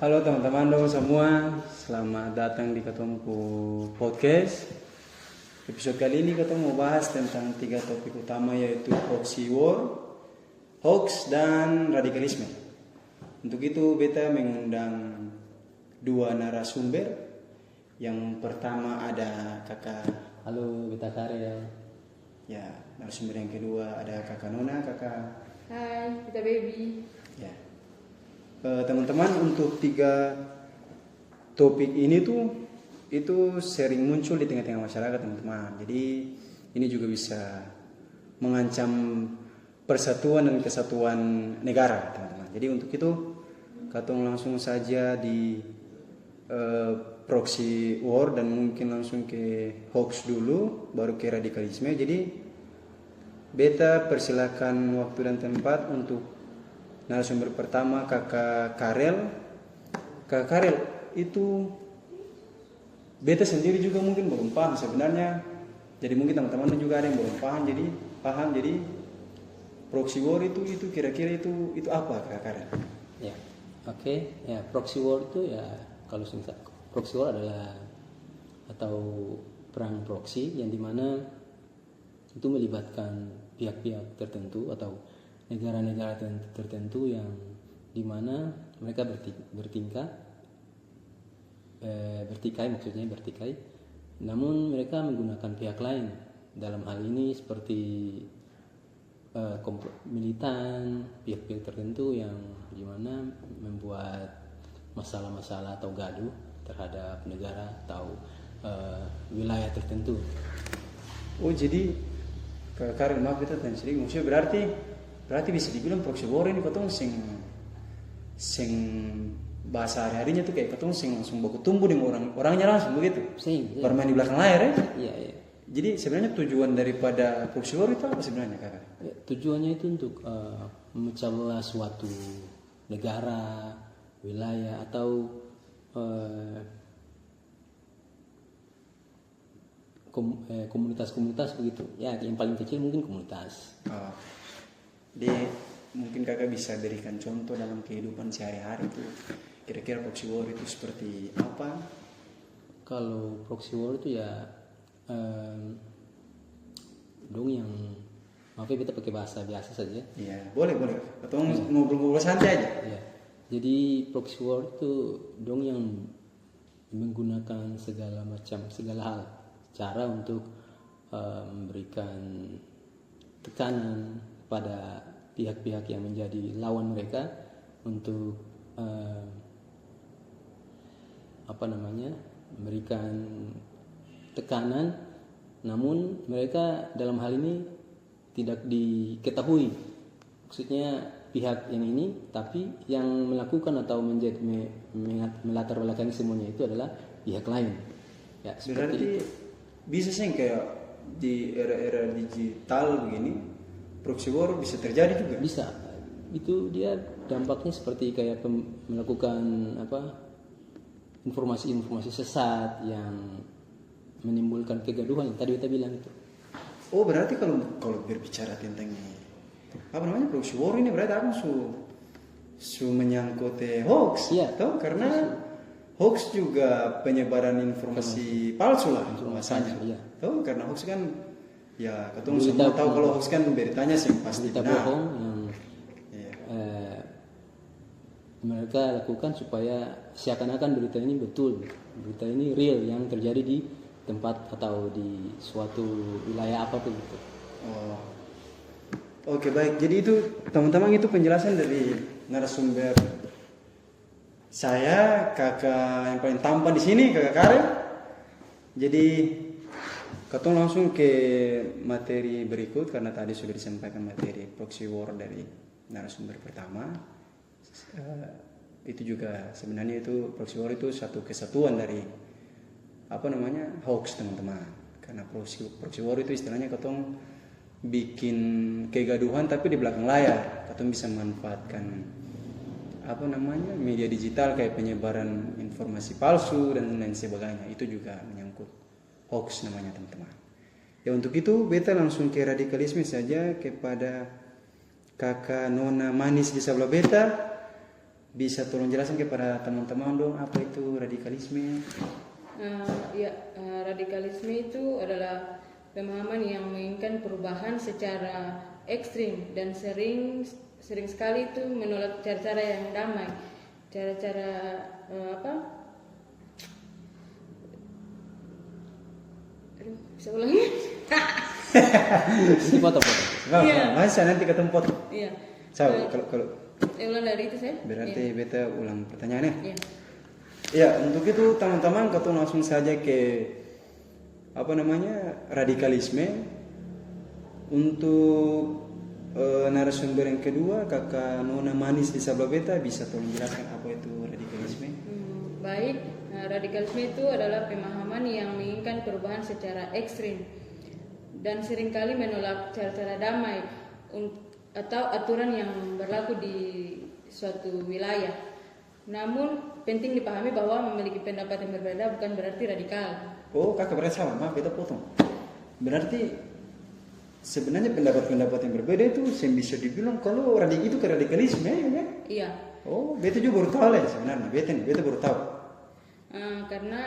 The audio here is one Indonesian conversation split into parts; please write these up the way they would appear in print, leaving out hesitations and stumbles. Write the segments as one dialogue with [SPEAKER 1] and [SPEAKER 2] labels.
[SPEAKER 1] Halo teman-teman dong semua, selamat datang di Ketomku Podcast. Episode kali ini kita mau bahas tentang 3 topik utama, yaitu proxy war, hoax, dan radikalisme. Untuk itu beta mengundang 2 narasumber. Yang pertama ada kakak.
[SPEAKER 2] Halo, beta Karel.
[SPEAKER 1] Ya, narasumber yang kedua ada kakak Nona, kakak.
[SPEAKER 3] Hai, kita baby.
[SPEAKER 1] Ya. Teman-teman, untuk 3 topik ini tuh itu sering muncul di tengah-tengah masyarakat, teman-teman. Jadi ini juga bisa mengancam persatuan dan kesatuan negara, teman-teman. Jadi untuk itu katong langsung saja di proxy war dan mungkin langsung ke hoax dulu, baru ke radikalisme. Jadi beta persilakan waktu dan tempat untuk narasumber pertama, kakak Karel. Kakak Karel, itu beta sendiri juga mungkin belum paham sebenarnya. Jadi mungkin teman-teman juga ada yang belum paham. Jadi proxy war itu kira-kira itu apa, kakak Karel?
[SPEAKER 2] Ya, oke. Ya, proxy war itu ya, kalau singkat, proxy war adalah atau perang proxy yang dimana itu melibatkan pihak-pihak tertentu atau negara-negara tertentu yang dimana mereka bertikai, namun mereka menggunakan pihak lain. Dalam hal ini seperti militan, pihak-pihak tertentu yang dimana membuat masalah-masalah atau gaduh terhadap negara atau wilayah tertentu.
[SPEAKER 1] Oh, jadi kakak Karel, maaf kita tanya sedikit, maksudnya berarti bisa dibilang proxy war ini katong sing bahasa hari-harinya tuh kayak katong sing langsung baku tumbuh dengan orangnya langsung begitu.
[SPEAKER 2] Iya.
[SPEAKER 1] Bermain di belakang layar ya.
[SPEAKER 2] Iya.
[SPEAKER 1] Jadi sebenarnya tujuan daripada proxy war itu apa sebenarnya, kakak?
[SPEAKER 2] Ya, tujuannya itu untuk memecah belah suatu negara, wilayah atau komunitas-komunitas begitu. Ya, yang paling kecil mungkin komunitas.
[SPEAKER 1] Jadi mungkin kakak bisa berikan contoh dalam kehidupan sehari-hari itu, kira-kira proxy war itu seperti apa?
[SPEAKER 2] Kalau proxy war itu ya dong yang, maaf ya, kita pakai bahasa biasa saja.
[SPEAKER 1] Iya, boleh. Atau ngobrol-ngobrol santai aja.
[SPEAKER 2] Ya. Jadi proxy war itu dong yang menggunakan segala hal cara untuk memberikan tekanan pada pihak-pihak yang menjadi lawan mereka untuk memberikan tekanan, namun mereka dalam hal ini tidak diketahui maksudnya pihak yang ini, tapi yang melakukan atau menjadi melatar belakangi semuanya itu adalah pihak lain. Ya, seperti
[SPEAKER 1] Berarti
[SPEAKER 2] itu.
[SPEAKER 1] bisa sih kayak di era-era digital begini, proxy war bisa terjadi juga.
[SPEAKER 2] Bisa. Itu dia dampaknya seperti kayak melakukan informasi-informasi sesat yang menimbulkan kegaduhan yang tadi kita bilang itu.
[SPEAKER 1] Oh, berarti kalau berbicara tentang proxy war ini berarti aku su menyangkut hoax.
[SPEAKER 2] Iya.
[SPEAKER 1] Tahu, karena hoax juga penyebaran informasi palsu lah bahasanya.
[SPEAKER 2] Iya.
[SPEAKER 1] Tahu, karena hoax kan ya ketemu
[SPEAKER 2] Berita
[SPEAKER 1] semua tahu kalau hoax kan beritanya sih pasti
[SPEAKER 2] berita
[SPEAKER 1] benar.
[SPEAKER 2] bohong yang
[SPEAKER 1] Iya.
[SPEAKER 2] mereka lakukan supaya seakan-akan berita ini betul, berita ini real yang terjadi di tempat atau di suatu wilayah apapun itu.
[SPEAKER 1] Oh. Oke, baik. Jadi itu teman-teman, itu penjelasan dari narasumber saya, kakak yang paling tampan di sini, kakak Karel. Jadi kita langsung ke materi berikut karena tadi sudah disampaikan materi proxy war dari narasumber pertama. Itu juga sebenarnya itu proxy war itu satu kesatuan dari hoax, teman-teman. Karena proxy war itu istilahnya ketong bikin kegaduhan tapi di belakang layar. Ketong bisa memanfaatkan media digital kayak penyebaran informasi palsu dan lain sebagainya. Itu juga menyangkut hoax namanya, teman-teman. Ya, untuk itu beta langsung ke radikalisme saja kepada kakak Nona manis di sebelah beta. bisa tolong jelaskan kepada teman-teman dong apa itu radikalisme?
[SPEAKER 3] Radikalisme itu adalah pemahaman yang menginginkan perubahan secara ekstrim dan sering sekali itu menolak cara-cara yang damai, cara-cara bisa ulangi?
[SPEAKER 2] Ini foto-foto.
[SPEAKER 3] Iya.
[SPEAKER 1] Masa nanti ketemu foto?
[SPEAKER 3] Iya.
[SPEAKER 1] Kalau
[SPEAKER 3] Ulang dari itu saya.
[SPEAKER 1] berarti beta ulang pertanyaannya.
[SPEAKER 3] Iya.
[SPEAKER 1] Ya, untuk itu teman-teman kita langsung saja ke radikalisme. Untuk narasumber yang kedua, kakak Nona Manis di sebelah beta, bisa tolong jelaskan apa itu radikalisme?
[SPEAKER 3] Baik, radikalisme itu adalah pemahaman yang menginginkan perubahan secara ekstrim dan seringkali menolak cara-cara damai atau aturan yang berlaku di suatu wilayah. Namun penting dipahami bahwa memiliki pendapat yang berbeda bukan berarti radikal.
[SPEAKER 1] Oh, kakak berarti sama, maaf beta potong. Berarti sebenarnya pendapat-pendapat yang berbeda itu yang bisa dibilang kalau itu ke radikalisme ya kan?
[SPEAKER 3] Iya.
[SPEAKER 1] Oh, beta juga baru tahu lah sebenarnya. Beta baru tahu.
[SPEAKER 3] Karena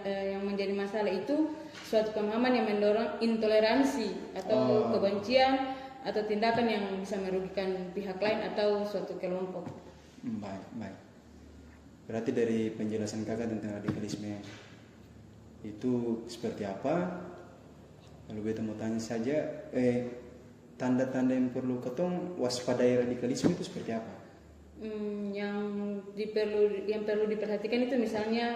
[SPEAKER 3] yang menjadi masalah itu suatu pemahaman yang mendorong intoleransi atau kebencian atau tindakan yang bisa merugikan pihak lain atau suatu kelompok.
[SPEAKER 1] Baik. Berarti dari penjelasan kakak tentang radikalisme itu seperti apa? Lalu beta mau tanya saja, tanda-tanda yang perlu ketong waspadai radikalisme itu seperti apa?
[SPEAKER 3] Yang perlu diperhatikan itu misalnya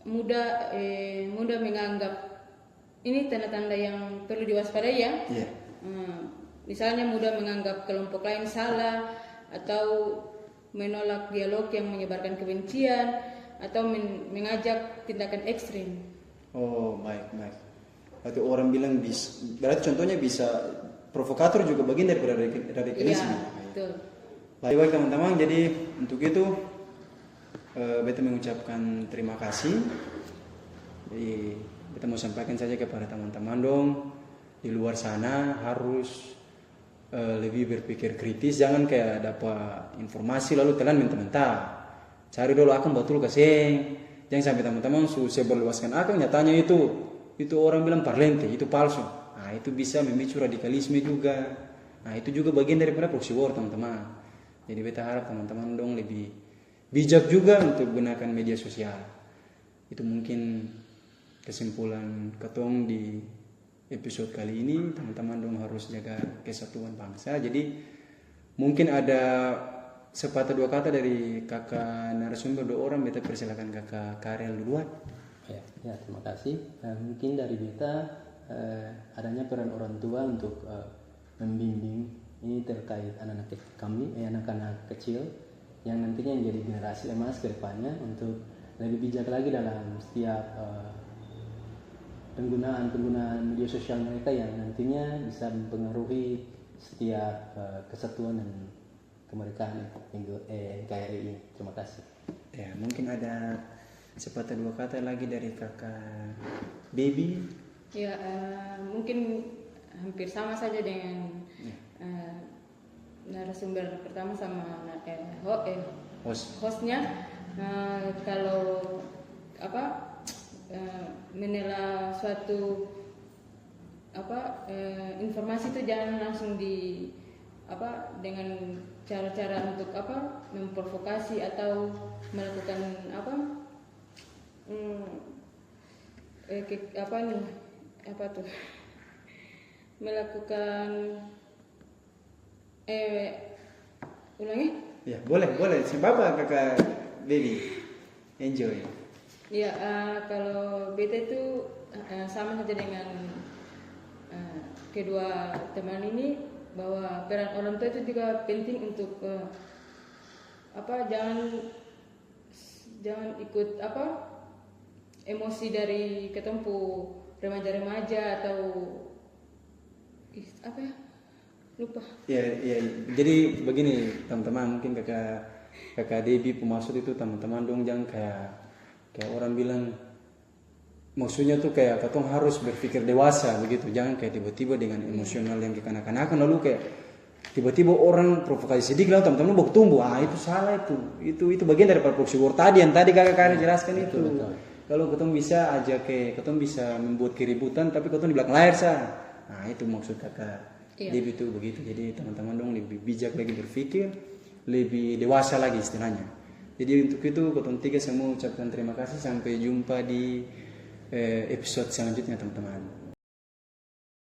[SPEAKER 3] mudah menganggap. Ini tanda-tanda yang perlu diwaspadai ya.
[SPEAKER 1] Yeah.
[SPEAKER 3] Misalnya mudah menganggap kelompok lain salah atau menolak dialog yang menyebarkan kebencian atau mengajak tindakan ekstrim.
[SPEAKER 1] Oh, baik. Berarti orang bilang berarti contohnya bisa provokator juga bagian dari radikalisme.
[SPEAKER 3] Iya, betul.
[SPEAKER 1] Baik teman-teman, jadi untuk itu beta mengucapkan terima kasih. Jadi kita mau sampaikan saja kepada teman-teman dong di luar sana harus lebih berpikir kritis, jangan kayak dapat informasi lalu telan mentah-mentah. Cari dulu akang betul kasih. Jangan sampai teman-teman seberluaskan akang nyatanya itu orang bilang parlente, itu palsu. Nah, itu bisa memicu radikalisme juga. Nah, itu juga bagian daripada proxy war teman-teman. Jadi beta harap teman-teman dong lebih bijak juga untuk gunakan media sosial. Itu mungkin kesimpulan ketong di episode kali ini. Teman-teman dong harus jaga kesatuan bangsa. Jadi mungkin ada sepatah dua kata dari kakak narasumber 2 orang. Beta persilakan kakak Karel duluan.
[SPEAKER 2] Ya, terima kasih. Mungkin dari beta adanya peran orang tua untuk membimbing ini terkait anak-anak kami, anak-anak kecil yang nantinya menjadi generasi emas ke depannya untuk lebih bijak lagi dalam setiap penggunaan media sosial mereka yang nantinya bisa mempengaruhi setiap kesatuan dan kemerdekaan NKRI ini. Terima kasih.
[SPEAKER 1] Ya, mungkin ada sepatah 2 kata lagi dari kakak Baby.
[SPEAKER 3] Ya, mungkin hampir sama saja dengan narasumber pertama sama hostnya. Kalau menela suatu informasi itu jangan langsung dengan cara-cara untuk memprovokasi atau melakukan melakukan ulangi?
[SPEAKER 1] Ya, boleh. Siapa kakak Baby? Enjoy.
[SPEAKER 3] Ya, kalau beta itu sama saja dengan kedua teman ini, bahwa peran orang tua itu juga penting untuk jangan ikut emosi dari ketempu remaja-remaja atau lupa.
[SPEAKER 1] Ya, jadi begini teman-teman, mungkin kakak Debbie pemaksud itu teman-teman dong jangan kayak orang bilang, maksudnya tuh kayak katong harus berpikir dewasa begitu, jangan kayak tiba-tiba dengan emosional yang kekanak-kanakan lalu kayak tiba-tiba orang provokasi sedikit lalu teman-teman mau tumbuh, itu salah itu bagian dari provoksi war tadi yang tadi kakak jelaskan itu. Kalau ketemu bisa aja ketemu bisa membuat keributan tapi ketemu di belakang layar itu maksud kakak. Jadi itu begitu. Jadi teman-teman dong lebih bijak lagi berpikir, lebih dewasa lagi istilahnya. Jadi untuk itu ketemu tiga saya mau ucapkan terima kasih, sampai jumpa di episode selanjutnya teman-teman.